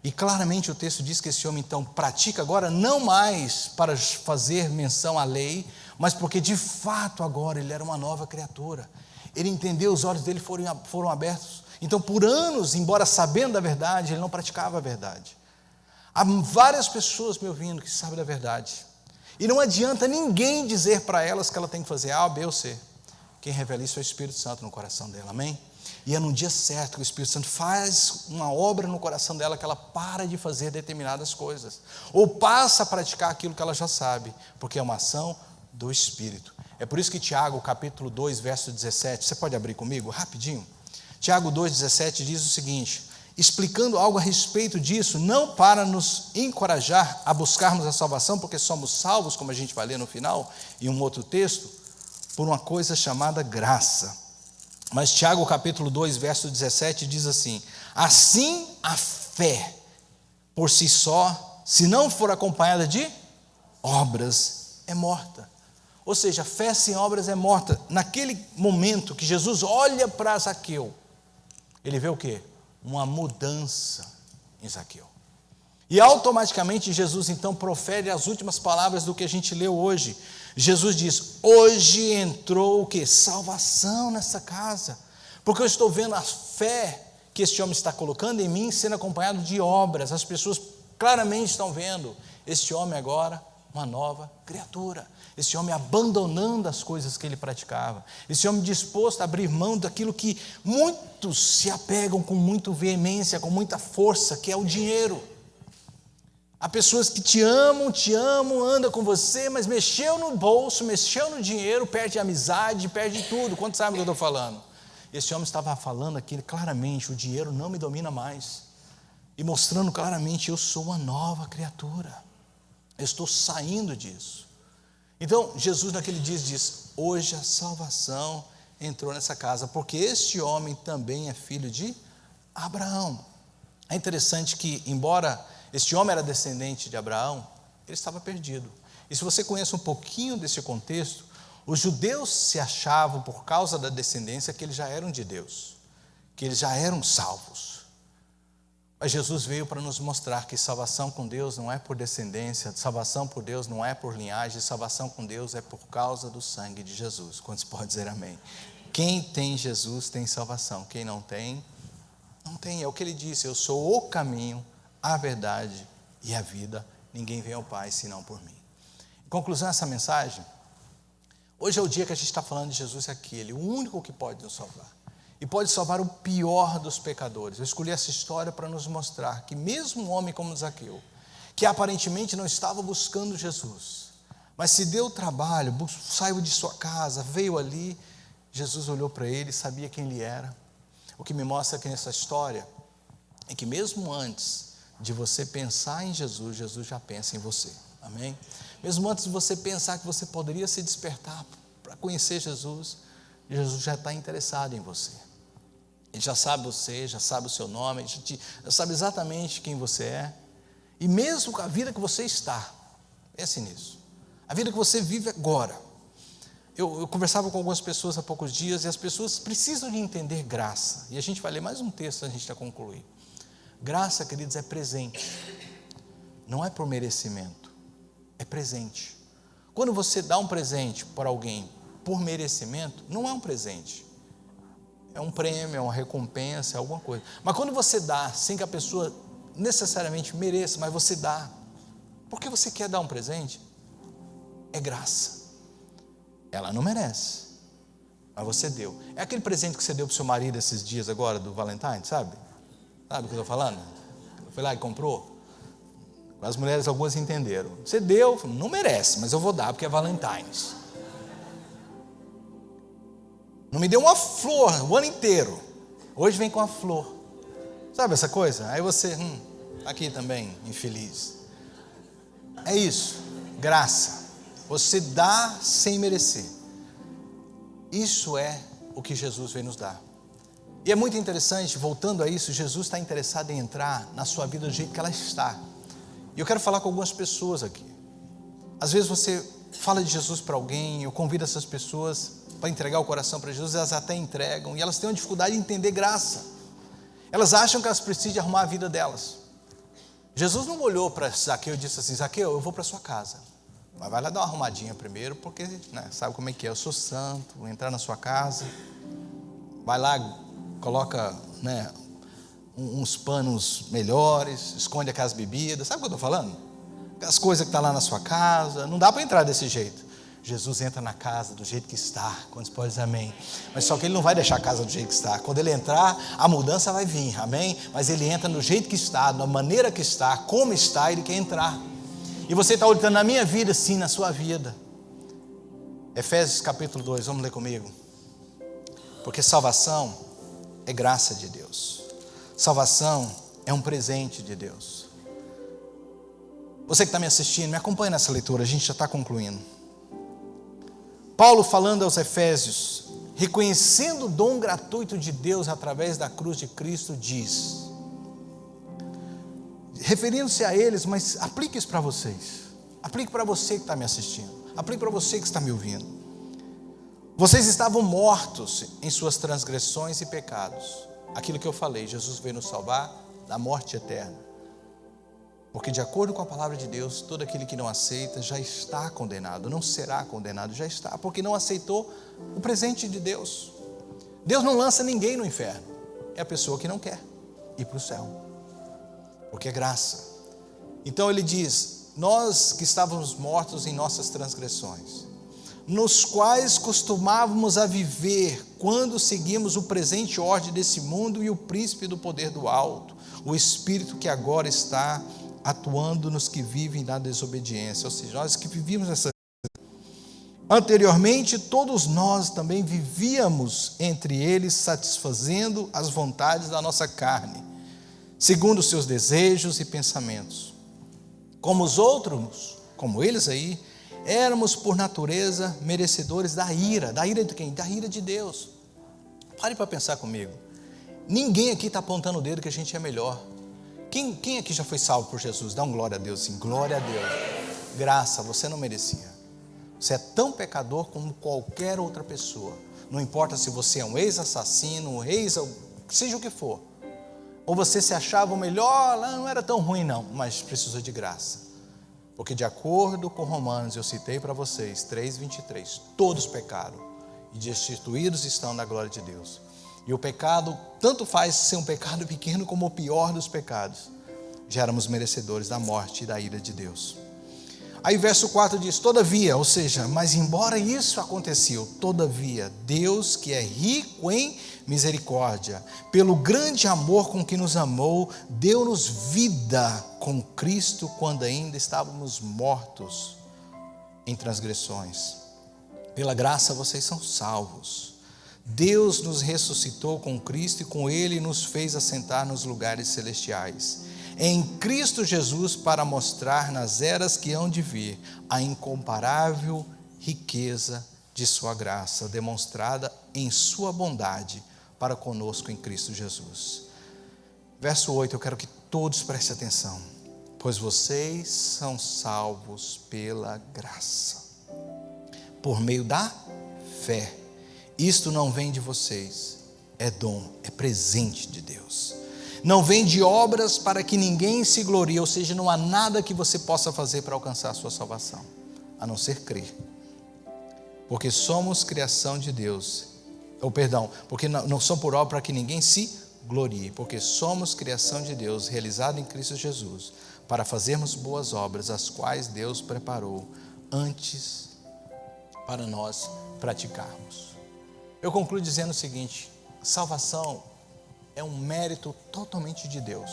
E claramente o texto diz que esse homem então pratica agora não mais para fazer menção à lei, mas porque de fato agora ele era uma nova criatura. Ele entendeu, os olhos dele foram abertos. Então por anos, embora sabendo da verdade, ele não praticava a verdade. Há várias pessoas me ouvindo que sabem da verdade, e não adianta ninguém dizer para elas que ela tem que fazer A, B ou C. Quem revela isso é o Espírito Santo no coração dela, amém? E é no dia certo que o Espírito Santo faz uma obra no coração dela, que ela para de fazer determinadas coisas, ou passa a praticar aquilo que ela já sabe, porque é uma ação do Espírito. É por isso que Tiago, capítulo 2, verso 17, você pode abrir comigo, rapidinho? Tiago 2,17 diz o seguinte, explicando algo a respeito disso, não para nos encorajar a buscarmos a salvação, porque somos salvos, como a gente vai ler no final, em um outro texto, por uma coisa chamada graça. Mas Tiago capítulo 2, verso 17 diz assim, assim a fé, por si só, se não for acompanhada de obras, é morta. Ou seja, a fé sem obras é morta. Naquele momento que Jesus olha para Zaqueu, ele vê o quê? Uma mudança em Zaqueu. E automaticamente Jesus então profere as últimas palavras do que a gente leu hoje. Jesus diz, hoje entrou o quê? Salvação nessa casa, porque eu estou vendo a fé que este homem está colocando em mim sendo acompanhado de obras. As pessoas claramente estão vendo este homem agora uma nova criatura, esse homem abandonando as coisas que ele praticava, esse homem disposto a abrir mão daquilo que muitos se apegam com muita veemência, com muita força, que é o dinheiro. Há pessoas que te amam, andam com você, mas mexeu no bolso, mexeu no dinheiro, perde a amizade, perde tudo. Quantos sabem o que eu estou falando? Esse homem estava falando aqui claramente, o dinheiro não me domina mais, e mostrando claramente, eu sou uma nova criatura, eu estou saindo disso. Então Jesus naquele dia diz, hoje a salvação entrou nessa casa, porque este homem também é filho de Abraão. É interessante que, embora este homem era descendente de Abraão, ele estava perdido. E se você conhece um pouquinho desse contexto, os judeus se achavam, por causa da descendência, que eles já eram de Deus, que eles já eram salvos. Mas Jesus veio para nos mostrar que salvação com Deus não é por descendência, salvação por Deus não é por linhagem, salvação com Deus é por causa do sangue de Jesus. Quantos podem dizer amém? Quem tem Jesus tem salvação, quem não tem, não tem. É o que ele disse, eu sou o caminho, a verdade e a vida, ninguém vem ao Pai senão por mim. Em conclusão dessa mensagem, hoje é o dia que a gente está falando de Jesus aqui, Ele é o único que pode nos salvar, e pode salvar o pior dos pecadores. Eu escolhi essa história para nos mostrar que mesmo um homem como Zaqueu, que aparentemente não estava buscando Jesus, mas se deu o trabalho, saiu de sua casa, veio ali, Jesus olhou para ele, sabia quem ele era. O que me mostra aqui nessa história é que mesmo antes de você pensar em Jesus, Jesus já pensa em você, amém? Mesmo antes de você pensar que você poderia se despertar para conhecer Jesus, Jesus já está interessado em você. Ele já sabe você, já sabe o seu nome, já sabe exatamente quem você é, e mesmo com a vida que você está, pense nisso, a vida que você vive agora. Eu conversava com algumas pessoas há poucos dias, e as pessoas precisam de entender graça, e a gente vai ler mais um texto antes de a gente concluir. Graça, queridos, é presente, não é por merecimento, é presente. Quando você dá um presente para alguém por merecimento, não é um presente, é um prêmio, é uma recompensa, é alguma coisa. Mas quando você dá sem que a pessoa necessariamente mereça, mas você dá, porque você quer dar um presente, é graça. Ela não merece, mas você deu. É aquele presente que você deu para o seu marido esses dias agora, do Valentine, sabe? Sabe o que eu estou falando? Foi lá e comprou. As mulheres, algumas entenderam. Você deu, não merece, mas eu vou dar porque é Valentine's. Não me deu uma flor o ano inteiro. Hoje vem com a flor. Sabe essa coisa? Aí você, aqui também, infeliz. É isso, graça. Você dá sem merecer. Isso é o que Jesus veio nos dar. E é muito interessante, voltando a isso, Jesus está interessado em entrar na sua vida do jeito que ela está. E eu quero falar com algumas pessoas aqui. Às vezes você fala de Jesus para alguém, eu convido essas pessoas para entregar o coração para Jesus, elas até entregam, e elas têm uma dificuldade de entender graça. Elas acham que elas precisam de arrumar a vida delas. Jesus não olhou para Zaqueu e disse assim, Zaqueu, eu vou para a sua casa, Mas vai lá dar uma arrumadinha primeiro, porque sabe como é que é, eu sou santo, vou entrar na sua casa. Vai lá, coloca uns panos melhores, esconde aquelas bebidas, sabe o que eu estou falando? As coisas que estão lá na sua casa, não dá para entrar desse jeito. Jesus entra na casa do jeito que está, quando pode dizer amém. Mas só que ele não vai deixar a casa do jeito que está. Quando ele entrar, a mudança vai vir, amém? Mas ele entra do jeito que está, da maneira que está, como está, ele quer entrar. E você está olhando na minha vida, sim, na sua vida. Efésios capítulo 2, vamos ler comigo. Porque salvação é graça de Deus. Salvação é um presente de Deus. Você que está me assistindo, me acompanha nessa leitura, a gente já está concluindo. Paulo falando aos Efésios, reconhecendo o dom gratuito de Deus através da cruz de Cristo, diz, referindo-se a eles, mas aplique isso para vocês, aplique para você que está me assistindo, aplique para você que está me ouvindo. Vocês estavam mortos em suas transgressões e pecados. Aquilo que eu falei, Jesus veio nos salvar da morte eterna. Porque de acordo com a palavra de Deus, todo aquele que não aceita já está condenado, não será condenado, já está, porque não aceitou o presente de Deus. Deus não lança ninguém no inferno, é a pessoa que não quer ir para o céu, porque é graça. Então ele diz, nós que estávamos mortos em nossas transgressões, nos quais costumávamos a viver quando seguimos o presente ordem desse mundo e o príncipe do poder do alto, o espírito que agora está atuando nos que vivem na desobediência, ou seja, nós que vivíamos essa vida. Anteriormente, todos nós também vivíamos entre eles, satisfazendo as vontades da nossa carne, segundo os seus desejos e pensamentos. Como os outros, como eles aí, éramos por natureza merecedores da ira de quem? Da ira de Deus. Pare para pensar comigo. Ninguém aqui está apontando o dedo que a gente é melhor. Quem aqui já foi salvo por Jesus? Dá um glória a Deus, sim, glória a Deus. Graça, você não merecia. Você é tão pecador como qualquer outra pessoa. Não importa se você é um ex-assassino, seja o que for. Ou você se achava o melhor, não era tão ruim não, mas precisou de graça. Porque de acordo com Romanos, eu citei para vocês, 3:23, todos pecaram e destituídos estão da glória de Deus. E o pecado, tanto faz ser um pecado pequeno como o pior dos pecados, já éramos merecedores da morte e da ira de Deus. Aí verso 4 diz, todavia, ou seja, mas embora isso aconteceu, todavia, Deus que é rico em misericórdia, pelo grande amor com que nos amou, deu-nos vida com Cristo quando ainda estávamos mortos em transgressões. Pela graça vocês são salvos. Deus nos ressuscitou com Cristo e com Ele nos fez assentar nos lugares celestiais, em Cristo Jesus, para mostrar nas eras que hão de vir a incomparável riqueza de sua graça, demonstrada em sua bondade para conosco em Cristo Jesus. Verso 8, eu quero que todos prestem atenção. Pois vocês são salvos pela graça, por meio da fé. Isto não vem de vocês, é dom, é presente de Deus. Não vem de obras para que ninguém se glorie, ou seja, não há nada que você possa fazer para alcançar a sua salvação, a não ser crer. Porque somos criação de Deus, porque não são por obra para que ninguém se glorie, porque somos criação de Deus, realizada em Cristo Jesus, para fazermos boas obras, as quais Deus preparou antes para nós praticarmos. Eu concluo dizendo o seguinte: salvação é um mérito totalmente de Deus.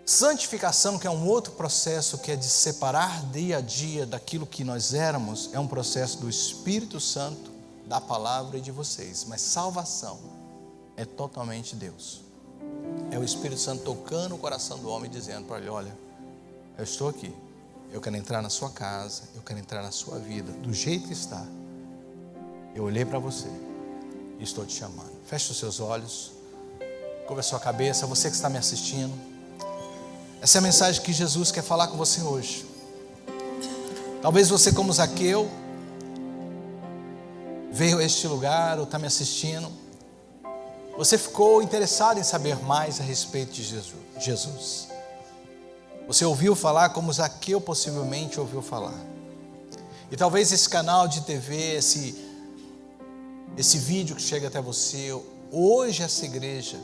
Santificação, que é um outro processo, que é de separar dia a dia daquilo que nós éramos, é um processo do Espírito Santo, da palavra e de vocês. Mas salvação é totalmente Deus. É o Espírito Santo tocando o coração do homem, dizendo para ele: olha, eu estou aqui, eu quero entrar na sua casa, eu quero entrar na sua vida, do jeito que está. Eu olhei para você e estou te chamando. Feche os seus olhos, curva a sua cabeça. Você que está me assistindo, essa é a mensagem que Jesus quer falar com você hoje. Talvez você, como Zaqueu, veio a este lugar ou está me assistindo, você ficou interessado em saber mais a respeito de Jesus. Você ouviu falar como Zaqueu possivelmente ouviu falar. E talvez esse canal de TV, esse vídeo que chega até você, hoje essa igreja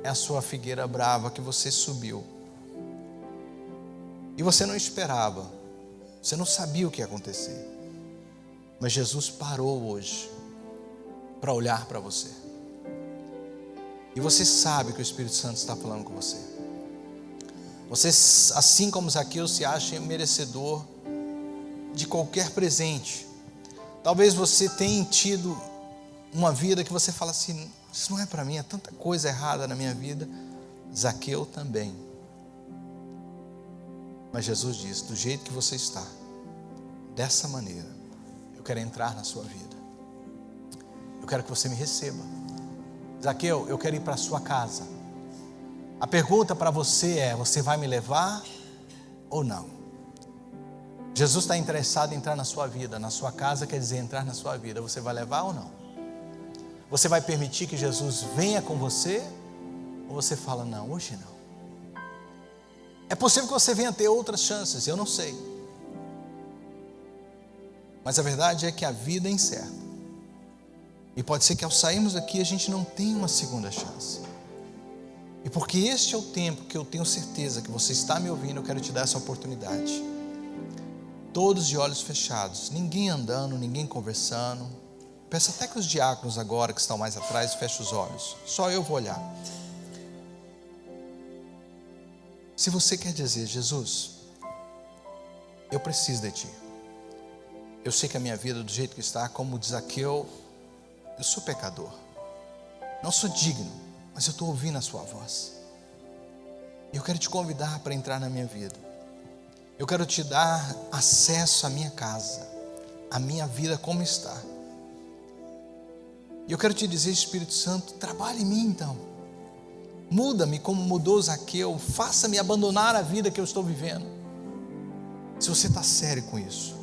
é a sua figueira brava que você subiu. E você não esperava, você não sabia o que ia acontecer. Mas Jesus parou hoje para olhar para você. E você sabe que o Espírito Santo está falando com você. Você, assim como Zaqueu, se acha merecedor de qualquer presente. Talvez você tenha tido uma vida que você fala assim, isso não é para mim, é tanta coisa errada na minha vida. Zaqueu também. Mas Jesus diz, do jeito que você está, dessa maneira, eu quero entrar na sua vida. Eu quero que você me receba. Zaqueu, eu quero ir para a sua casa. A pergunta para você é, você vai me levar ou não? Jesus está interessado em entrar na sua vida. Na sua casa quer dizer entrar na sua vida. Você vai levar ou não? Você vai permitir que Jesus venha com você? Ou você fala, não, hoje não. É possível que você venha ter outras chances, eu não sei. Mas a verdade é que a vida é incerta. E pode ser que ao sairmos daqui a gente não tenha uma segunda chance. E porque este é o tempo que eu tenho certeza que você está me ouvindo, eu quero te dar essa oportunidade. Todos de olhos fechados, ninguém andando, ninguém conversando. Peço até que os diáconos agora que estão mais atrás fechem os olhos. Só eu vou olhar. Se você quer dizer, Jesus, eu preciso de Ti. Eu sei que a minha vida do jeito que está, como diz Zaqueu, eu sou pecador. Não sou digno, mas eu estou ouvindo a Sua voz. E eu quero te convidar para entrar na minha vida. Eu quero te dar acesso à minha casa, à minha vida como está. E eu quero te dizer, Espírito Santo, trabalhe em mim então. Muda-me como mudou Zaqueu, faça-me abandonar a vida que eu estou vivendo. Se você está sério com isso,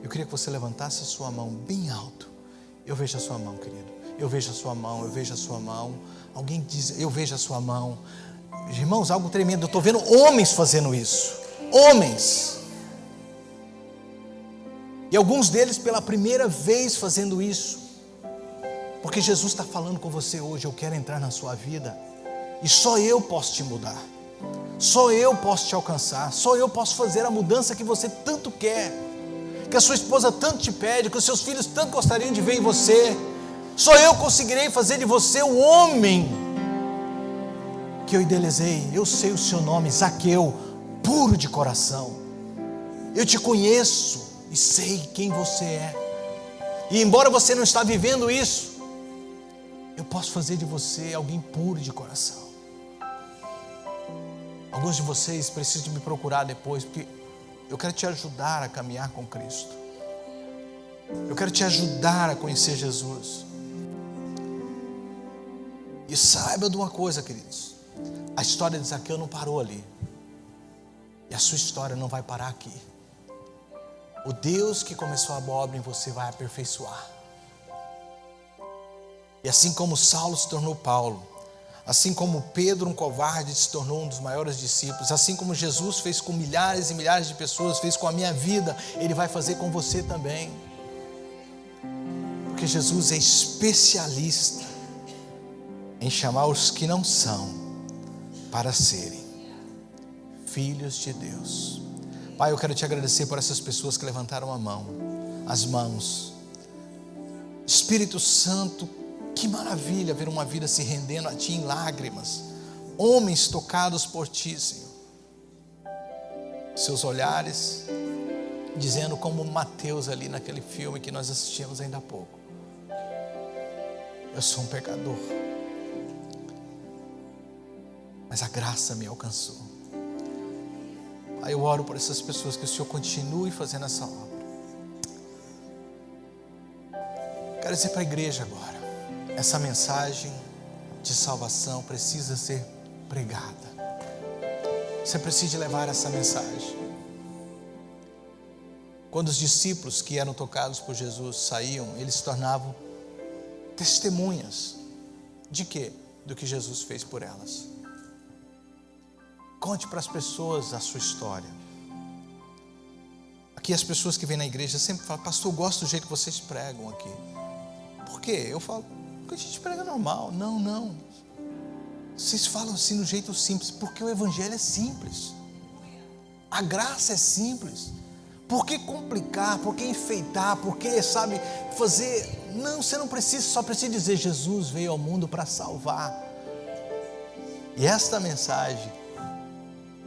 eu queria que você levantasse a sua mão bem alto. Eu vejo a sua mão, querido. Eu vejo a sua mão, eu vejo a sua mão. Alguém diz, eu vejo a sua mão. Irmãos, algo tremendo, eu estou vendo homens fazendo isso. Homens. E alguns deles pela primeira vez fazendo isso. Porque Jesus está falando com você hoje, eu quero entrar na sua vida. E só eu posso te mudar. Só eu posso te alcançar. Só eu posso fazer a mudança que você tanto quer. Que a sua esposa tanto te pede, que os seus filhos tanto gostariam de ver em você. Só eu conseguirei fazer de você o homem que eu idealizei. Eu sei o seu nome, Zaqueu, puro de coração. Eu te conheço e sei quem você é. E embora você não está vivendo isso, eu posso fazer de você alguém puro de coração. Alguns de vocês precisam me procurar depois, porque eu quero te ajudar a caminhar com Cristo. Eu quero te ajudar a conhecer Jesus. E saiba de uma coisa, queridos. A história de Zaqueu não parou ali. E a sua história não vai parar aqui. O Deus que começou a boa obra em você vai aperfeiçoar. E assim como Saulo se tornou Paulo, assim como Pedro, um covarde, se tornou um dos maiores discípulos, assim como Jesus fez com milhares e milhares de pessoas, fez com a minha vida, Ele vai fazer com você também. Porque Jesus é especialista em chamar os que não são para serem filhos de Deus. Pai, eu quero te agradecer por essas pessoas que levantaram a mão, as mãos. Espírito Santo, que maravilha ver uma vida se rendendo a Ti em lágrimas. Homens tocados por Ti, Senhor. Seus olhares dizendo como Mateus ali naquele filme que nós assistimos ainda há pouco. Eu sou um pecador, mas a graça me alcançou. Aí eu oro por essas pessoas, que o Senhor continue fazendo essa obra. Quero dizer para a igreja agora, essa mensagem de salvação precisa ser pregada. Você precisa levar essa mensagem. Quando os discípulos que eram tocados por Jesus saíam, eles se tornavam testemunhas de quê? Do que Jesus fez por elas. Conte para as pessoas a sua história. Aqui as pessoas que vêm na igreja sempre falam: pastor, eu gosto do jeito que vocês pregam aqui. Por quê? Eu falo: porque a gente prega normal. Não. Vocês falam assim do jeito simples, porque o evangelho é simples. A graça é simples. Por que complicar? Por que enfeitar? Por que, fazer? Não, você não precisa, só precisa dizer: Jesus veio ao mundo para salvar. E esta mensagem,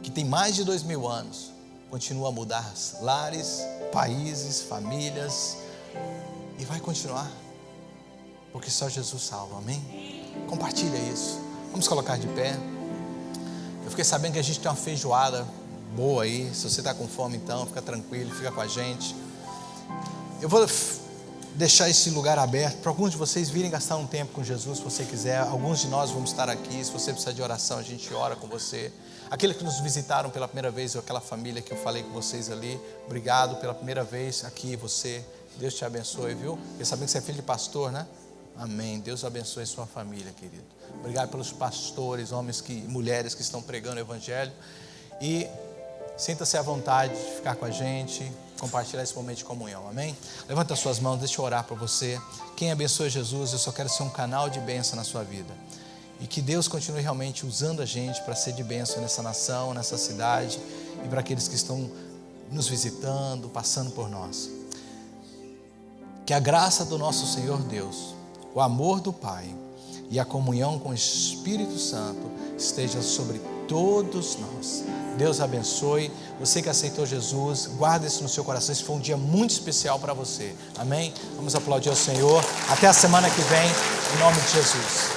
que tem mais de 2000 anos, continua a mudar lares, países, famílias, e vai continuar, porque só Jesus salva, amém? Compartilha isso. Vamos colocar de pé. Eu fiquei sabendo que a gente tem uma feijoada boa aí. Se você está com fome, então fica tranquilo, fica com a gente. Eu vou deixar esse lugar aberto para alguns de vocês virem gastar um tempo com Jesus, se você quiser. Alguns de nós vamos estar aqui. Se você precisar de oração, a gente ora com você. Aqueles que nos visitaram pela primeira vez, ou aquela família que eu falei com vocês ali, obrigado pela primeira vez aqui, você. Deus te abençoe, viu? Eu sabia que você é filho de pastor, né? Amém. Deus abençoe sua família, querido. Obrigado pelos pastores, homens e mulheres que estão pregando o evangelho. E sinta-se à vontade de ficar com a gente, compartilhar esse momento de comunhão, amém? Levanta as suas mãos, deixa eu orar para você. Quem abençoa Jesus, eu só quero ser um canal de bênção na sua vida. E que Deus continue realmente usando a gente para ser de bênção nessa nação, nessa cidade, e para aqueles que estão nos visitando, passando por nós. Que a graça do nosso Senhor Deus, o amor do Pai e a comunhão com o Espírito Santo esteja sobre todos nós. Deus abençoe. Você que aceitou Jesus, guarda isso no seu coração. Esse foi um dia muito especial para você, amém? Vamos aplaudir ao Senhor. Até a semana que vem, em nome de Jesus.